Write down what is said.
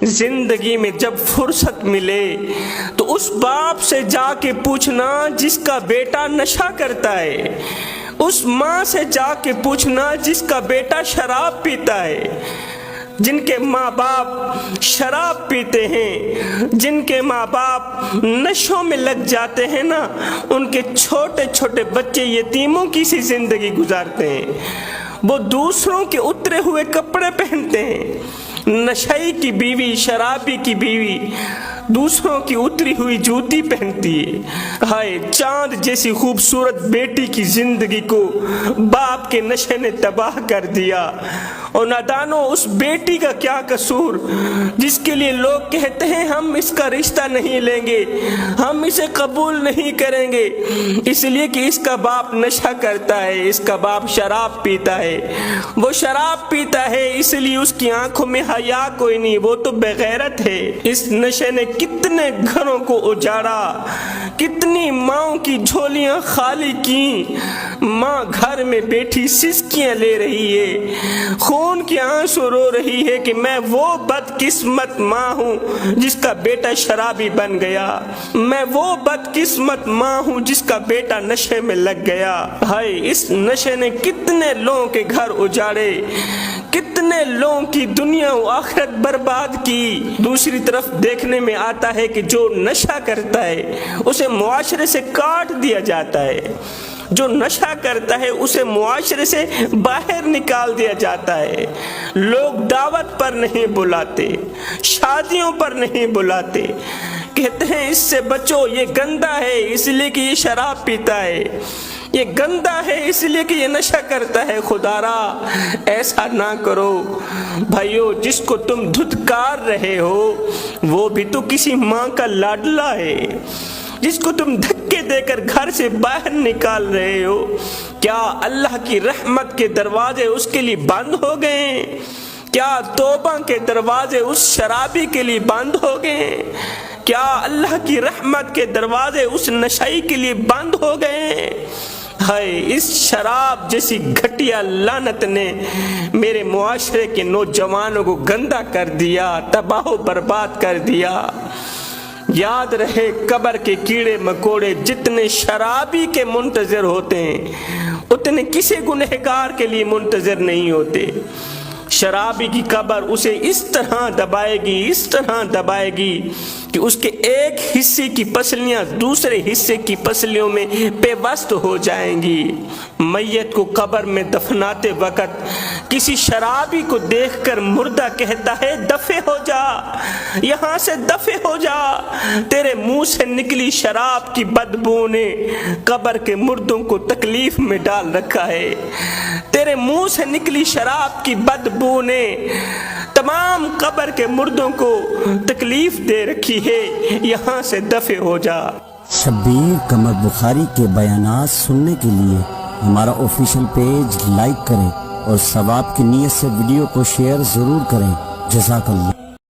زندگی میں جب فرصت ملے تو اس باپ سے جا کے پوچھنا جس کا بیٹا نشہ کرتا ہے، اس ماں سے جا کے پوچھنا جس کا بیٹا شراب پیتا ہے۔ جن کے ماں باپ شراب پیتے ہیں، جن کے ماں باپ نشوں میں لگ جاتے ہیں نا، ان کے چھوٹے چھوٹے بچے یتیموں کی سی زندگی گزارتے ہیں۔ وہ دوسروں کے اترے ہوئے کپڑے پہنتے ہیں۔ نشئی کی بیوی، شرابی کی بیوی دوسروں کی اتری ہوئی جوتی پہنتی ہے۔ ہائے، چاند جیسی خوبصورت بیٹی کی زندگی کو باپ کے نشے نے تباہ کر دیا۔ اور نادانو، اس بیٹی کا کیا قصور جس کے لیے لوگ کہتے ہیں ہم اس کا رشتہ نہیں لیں گے، ہم اسے قبول نہیں کریں گے، اس لیے کہ اس کا باپ نشہ کرتا ہے، اس کا باپ شراب پیتا ہے۔ وہ شراب پیتا ہے اس لیے اس کی آنکھوں میں حیا کوئی نہیں، وہ تو بغیرت ہے۔ اس نشے نے کتنے گھروں کو اجاڑا، کتنی ماؤں کی جھولیاں خالی کی۔ ماں گھر میں بیٹھی سسکیاں لے رہی ہے، خون کے آنسو رو رہی ہے کہ میں وہ بدقسمت ماں ہوں جس کا بیٹا شرابی بن گیا، میں وہ بدقسمت ماں ہوں جس کا بیٹا نشے میں لگ گیا۔ ہائے، اس نشے نے کتنے لوگوں کے گھر اجاڑے، کتنے لوگوں کی دنیا و آخرت برباد کی۔ دوسری طرف دیکھنے میں آتا ہے کہ جو نشہ کرتا ہے اسے معاشرے سے کاٹ دیا جاتا ہے، جو نشہ کرتا ہے اسے معاشرے سے باہر نکال دیا جاتا ہے۔ لوگ دعوت پر نہیں بلاتے، شادیوں پر نہیں بلاتے، کہتے ہیں اس سے بچو، یہ گندا ہے اس لیے کہ یہ شراب پیتا ہے، یہ گندا ہے اس لیے کہ یہ نشہ کرتا ہے۔ خدارا ایسا نہ کرو بھائیو، جس کو تم دھتکار رہے ہو وہ بھی تو کسی ماں کا لاڈلا ہے، جس کو تم دھکے دے کر گھر سے باہر نکال رہے ہو، کیا اللہ کی رحمت کے دروازے اس کے لیے بند ہو گئے؟ کیا توبہ کے دروازے اس شرابی کے لیے بند ہو گئے؟ کیا اللہ کی رحمت کے دروازے اس نشئی کے لیے بند ہو گئے؟ ہائے، اس شراب جیسی گھٹیا لعنت نے میرے معاشرے کے نوجوانوں کو گندا کر دیا، تباہ و برباد کر دیا۔ یاد رہے، قبر کے کیڑے مکوڑے جتنے شرابی کے منتظر ہوتے ہیں اتنے کسی گنہگار کے لیے منتظر نہیں ہوتے۔ شرابی کی قبر اسے اس طرح دبائے گی، اس طرح دبائے گی کہ اس کے ایک حصے کی پسلیاں دوسرے حصے کی پسلیوں میں پیوست ہو جائیں گی۔ میت کو قبر میں دفناتے وقت کسی شرابی کو دیکھ کر مردہ کہتا ہے دفع ہو جا، یہاں سے دفع ہو جا، تیرے منہ سے نکلی شراب کی بدبو نے قبر کے مردوں کو تکلیف میں ڈال رکھا ہے، تیرے منہ سے نکلی شراب کی بدبو نے تمام قبر کے مردوں کو تکلیف دے رکھی ہے، یہاں سے دفع ہو جا۔ شبیر قمر بخاری کے بیانات سننے کے لیے ہمارا آفیشیل پیج لائک کریں اور ثواب کی نیت سے ویڈیو کو شیئر ضرور کریں۔ جزاک اللہ۔